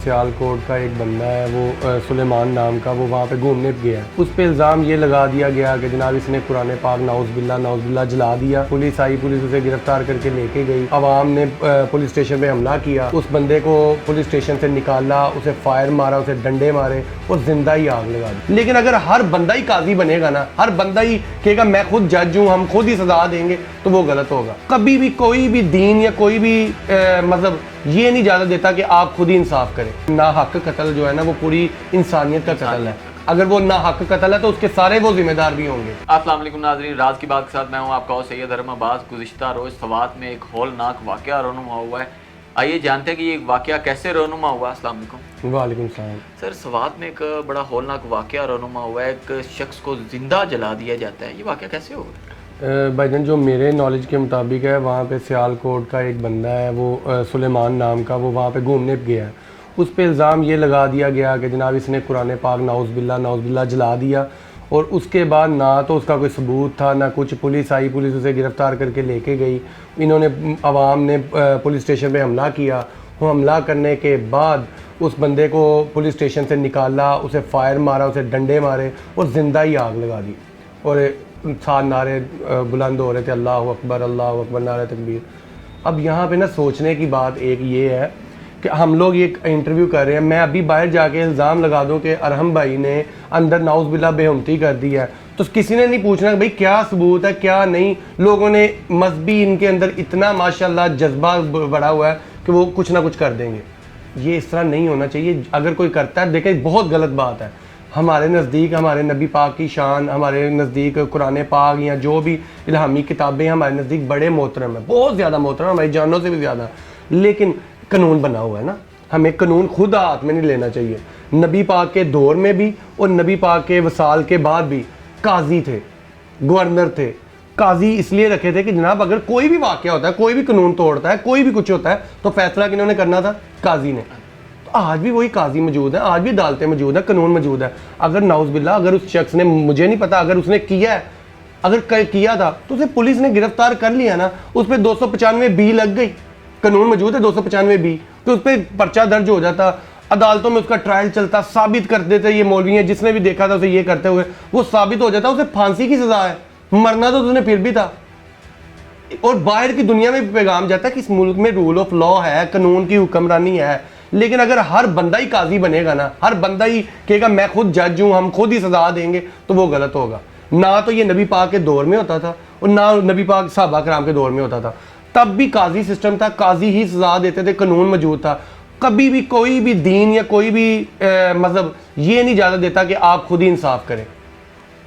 सियालकोट का एक बंदा है, वो सुलेमान नाम का, वो वहाँ पे घूमने गया है। उस पे इल्ज़ाम ये लगा दिया गया कि जनाब इसने कुरान पाक नाउज़बिल्ला जला दिया। पुलिस आई, पुलिस उसे गिरफ्तार करके लेके गई। अवाम ने पुलिस स्टेशन पे हमला किया, उस बंदे को पुलिस स्टेशन से निकाला, उसे फायर मारा, उसे डंडे मारे और जिंदा ही आग लगा दी। लेकिन अगर हर बंदा ही काजी बनेगा ना, हर बंदा ही कहेगा मैं खुद जज हूँ, हम खुद ही सजा देंगे, तो वो गलत होगा। कभी भी कोई भी दीन या कोई भी मतलब ये नहीं इजाज़त देता कि आप खुद ही इंसाफ करें। ना हक कत्ल जो है ना, वो पूरी इंसानियत का कत्ल है। अगर वो ना हक कत्ल है तो उसके सारे वो जिम्मेदार भी होंगे। अस्सलाम वालेकुम नाज़रीन, राज की बात के साथ मैं हूं आपका होस्ट सैयद हरम अब्बास। गुज़िश्ता रोज़ सवात में एक हौलनाक वाक़या रोनुमा हुआ है। आइए जानते हैं कि ये वाक़या कैसे रोनुमा हुआ। अस्सलाम वालेकुम। वालेकुम सलाम। सर, सवात में एक बड़ा हौलनाक वाक़या रोनुमा हुआ है, एक शख्स को ज़िंदा जला दिया जाता है। ये वाक़या कैसे हुआ? भाईजान, जो मेरे नॉलेज के मुताबिक है, वहाँ पे सियालकोट का एक बंदा है, वो सुलेमान नाम का, वो वहाँ पे घूमने गया है। उस पे इल्ज़ाम ये लगा दिया गया कि जनाब इसने कुरान पाक नाउज़बिल्ला जला दिया। और उसके बाद ना तो उसका कोई सबूत था, ना कुछ। पुलिस आई, पुलिस उसे गिरफ़्तार करके लेके गई। इन्होंने अवाम ने पुलिस स्टेशन पे हमला किया। वो हमला करने के बाद उस बंदे को पुलिस स्टेशन से निकाला, उसे फायर मारा, उसे डंडे मारे और ज़िंदा ही आग लगा दी। और साथ नारे बुलंद हो रहे थे, अल्लाह अकबर, नारे तकबीर। अब यहाँ पे ना सोचने की बात एक ये है कि हम लोग ये इंटरव्यू कर रहे हैं, मैं अभी बाहर जाके इल्ज़ाम लगा दूं कि अरहम भाई ने अंदर नाउज़बिल्ला बेहुमती कर दी है, तो किसी ने नहीं पूछना भाई क्या सबूत है क्या नहीं। लोगों ने मजहबी इनके अंदर इतना माशाल्लाह जज्बा बढ़ा हुआ है कि वो कुछ ना कुछ कर देंगे। ये इस तरह नहीं होना चाहिए। अगर कोई करता है, देखें, बहुत गलत बात है। हमारे नज़दीक हमारे नबी पाक की शान, हमारे नज़दीक कुरान पाक या जो भी इल्हामी किताबें हमारे नज़दीक बड़े मोहतरम है, बहुत ज़्यादा मोहतरम, हमारी जानों से भी ज़्यादा। लेकिन कानून बना हुआ है ना, हमें कानून खुद हाथ में नहीं लेना चाहिए। नबी पाक के दौर में भी और नबी पाक के वसाल के बाद भी काजी थे, गवर्नर थे। काजी इसलिए रखे थे कि जनाब अगर कोई भी वाक़या होता है, कोई भी कानून तोड़ता है, कोई भी कुछ होता है, तो फैसला किन्होंने करना था? काजी ने। आज भी वही काजी मौजूद है, आज भी अदालतें मौजूद है, कानून मौजूद है। अगर नाउज़बिल्ला, अगर उस शख्स ने, मुझे नहीं पता, अगर उसने किया है, अगर किया था तो उसे पुलिस ने गिरफ्तार कर लिया ना, उस पर 295 लग गई। कानून मौजूद है 295 तो उस पर पर्चा दर्ज हो जाता, अदालतों में उसका ट्रायल चलता, साबित कर देते ये मौलवी है, जिसने भी देखा था उसे ये करते हुए, वो साबित हो जाता, उसे फांसी की सजा है, मरना तो उसने फिर भी था। और बाहर की दुनिया में भी पैगाम जाता है कि इस मुल्क में रूल ऑफ लॉ है, कानून की हुक्मरानी है। लेकिन अगर हर बंदा ही काजी बनेगा ना, हर बंदा ही कहेगा मैं खुद जज हूँ, हम खुद ही सजा देंगे, तो वो गलत होगा। ना तो ये नबी पाक के दौर में होता था और ना नबी पाक सहाबा कराम के दौर में होता था। तब भी काजी सिस्टम था, काजी ही सजा देते थे, कानून मौजूद था। कभी भी कोई भी दीन या कोई भी मतलब ये नहीं इजाज़त देता कि आप खुद ही इंसाफ करें,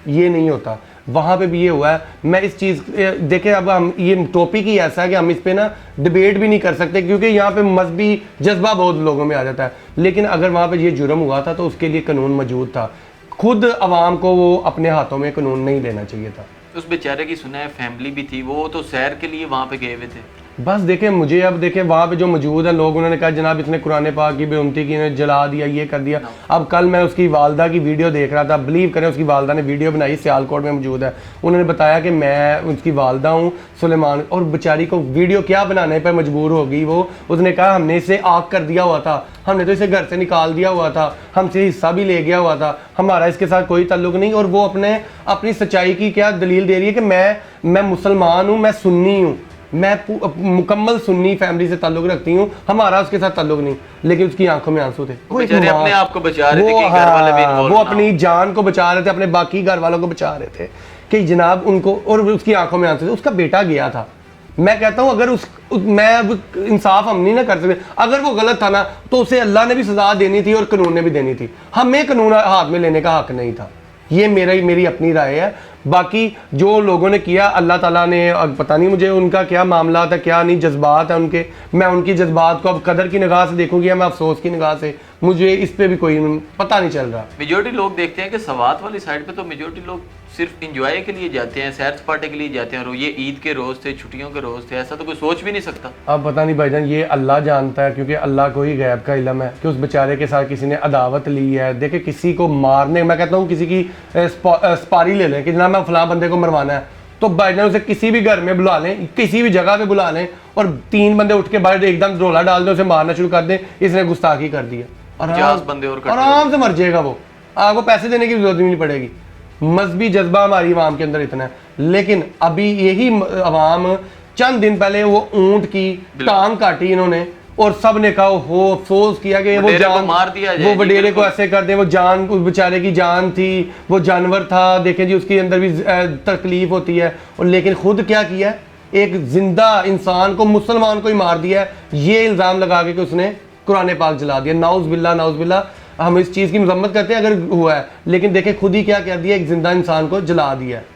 ये नहीं होता। वहाँ पे भी ये हुआ है। मैं इस चीज़ देखें, अब हम ये टॉपिक ही ऐसा है कि हम इस पे ना डिबेट भी नहीं कर सकते, क्योंकि यहाँ पे मजहबी जज्बा बहुत लोगों में आ जाता है। लेकिन अगर वहाँ पे ये जुर्म हुआ था तो उसके लिए कानून मौजूद था। खुद आवाम को वो अपने हाथों में कानून नहीं लेना चाहिए था। उस बेचारे की सुना है फैमिली भी थी, वो तो सैर के लिए वहाँ पे गए हुए थे। बस देखें, मुझे अब देखें वहाँ पे जो मौजूद है लोग, उन्होंने कहा जनाब इसने कुरान पाक की बेहुमती की, इन्हें जला दिया, ये कर दिया। अब कल मैं उसकी वालदा की वीडियो देख रहा था, बिलीव करें उसकी वालदा ने वीडियो बनाई, सियालकोट में मौजूद है। उन्होंने बताया कि मैं उसकी वालदा हूँ सुलेमान, और बेचारी को वीडियो क्या बनाने पर मजबूर हो गई वो। उसने कहा हमने इसे आग कर दिया हुआ था, हमने तो इसे घर से निकाल दिया हुआ था, हमसे हिस्सा भी ले गया हुआ था, हमारा इसके साथ कोई ताल्लुक नहीं। और वो अपनी सच्चाई की क्या दलील दे रही है कि मैं मुसलमान हूँ, मैं सुन्नी हूँ, मैं मुकम्मल सुन्नी फैमिली से ताल्लुक रखती हूँ, हमारा उसके साथ ताल्लुक नहीं। लेकिन उसकी आंखों में आंसू थे। अपने आप को बचा रहे थे कि घर वाले भी वो अपनी जान को बचा रहे थे, अपने बाकी घर वालों को बचा रहे थे कि जनाब उनको, और उसकी आंखों में आंसू थे। उसका बेटा गया था। मैं कहता हूँ अगर मैं इंसाफ हम नहीं ना कर सकते। अगर वो गलत था ना, तो उसे अल्लाह ने भी सजा देनी थी और कानून ने भी देनी थी। हमें कानून हाथ में लेने का हक नहीं था। ये मेरी अपनी राय है। बाकी जो लोगों ने किया, अल्लाह ताला ने, पता नहीं मुझे उनका क्या मामला था, क्या नहीं, जज्बात है उनके। मैं उनकी जज्बात को अब कदर की निगाह से देखूंगी या मैं अफसोस की निगाह से, मुझे इस पे भी कोई पता नहीं चल रहा। मेजोरिटी लोग देखते हैं कि सवात वाली साइड पे तो मेजोरिटी लोग सिर्फ इंजॉय के लिए जाते हैं, सैर सपाटे के लिए जाते हैं, और ये ईद के रोज़ थे, छुट्टियों के रोज़ थे, ऐसा तो कोई सोच भी नहीं सकता। अब पता नहीं भाईजान, ये अल्लाह जानता है, क्योंकि अल्लाह को ही गैब का इल्म है कि उस बेचारे के साथ किसी ने अदावत ली है। देखे, किसी को मारने, मैं कहता हूँ किसी की स्पारी ले लें कि जनाब मैं फलां बंदे को मरवाना है, तो भाईजान उसे किसी भी घर में बुला लें, किसी भी जगह पे बुला लें, और 3 बंदे उठ के बाहर एकदम रोला डाल दें, उसे मारना शुरू कर दें, इसने गुस्ताखी कर दिया। 50 बंदे और इकट्ठे आराम से मर जाएगा वो, आपको पैसे देने की जरूरत ही नहीं पड़ेगी। मजहबी जज्बा हमारी आवाम के अंदर इतना है, लेकिन अभी यही आवाम चंद दिन पहले वो ऊंट की टांग काटी इन्होंने और सब ने कहा हो अफसोस किया कि वो वडेरे को जान मार दिया जाए वो जी, वडेरे को बिल्कुल। ऐसे कर दे, वो जान उस बेचारे की जान थी, वो जानवर था, देखें जी उसके अंदर भी तकलीफ होती है। और लेकिन खुद क्या किया है, एक जिंदा इंसान को, मुसलमान को ही मार दिया है, ये इल्ज़ाम लगा के कि उसने कुरान पाक जला दिया। नाउज़ बिल्ला, हम इस चीज़ की मजम्मत करते हैं अगर हुआ है, लेकिन देखें खुद ही क्या कर दिया, एक जिंदा इंसान को जला दिया है।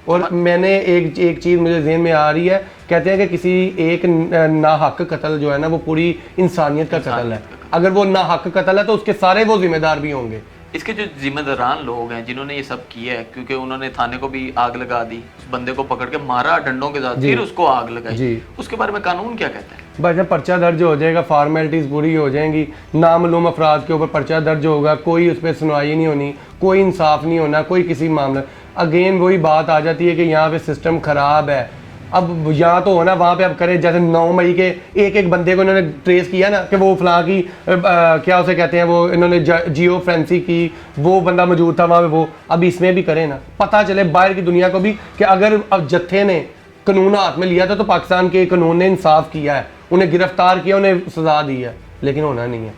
और मैंने एक चीज़ मुझे ज़हन में आ रही है, कहते हैं कि किसी एक नाहक कत्ल जो है ना वो पूरी इंसानियत का कत्ल है। अगर वो नाहक कत्ल है तो उसके सारे वो जिम्मेदार भी होंगे। इसके जो जिम्मेदारान लोग हैं जिन्होंने ये सब किया है, क्योंकि उन्होंने थाने को भी आग लगा दी, उस बंदे को पकड़ के मारा डंडों के साथ, फिर उसको आग लगाई, जी। उसके बारे में कानून क्या कहता है? बस जब पर्चा दर्ज हो जाएगा, फॉर्मेलिटीज़ पूरी हो जाएंगी, नामालूम अफराद के ऊपर पर्चा दर्ज होगा, कोई उस पर सुनवाई नहीं होनी, कोई इंसाफ नहीं होना, कोई किसी मामला। अगेन वही बात आ जाती है कि यहाँ पे सिस्टम ख़राब है। अब यहाँ तो होना वहाँ पे अब करें, जैसे 9 मई के एक बंदे को इन्होंने ट्रेस किया ना कि वो फलां की क्या उसे कहते हैं, वो इन्होंने जियो फ्रेंसी की, वो बंदा मौजूद था वहाँ पे, वो अब इसमें भी करें ना, पता चले बाहर की दुनिया को भी कि अगर अब जत्थे ने कानून हाथ में लिया था तो पाकिस्तान के कानून ने इंसाफ किया है, उन्हें गिरफ्तार किया, उन्हें सजा दी है। लेकिन होना नहीं है,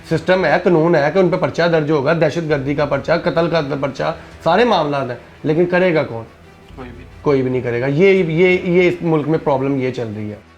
सिस्टम है, कानून है कि उन पर पर्चा दर्ज होगा, दहशतगर्दी का पर्चा, कत्ल का पर्चा, सारे मामला हैं, लेकिन करेगा कौन? कोई भी नहीं करेगा। ये इस मुल्क में प्रॉब्लम ये चल रही है।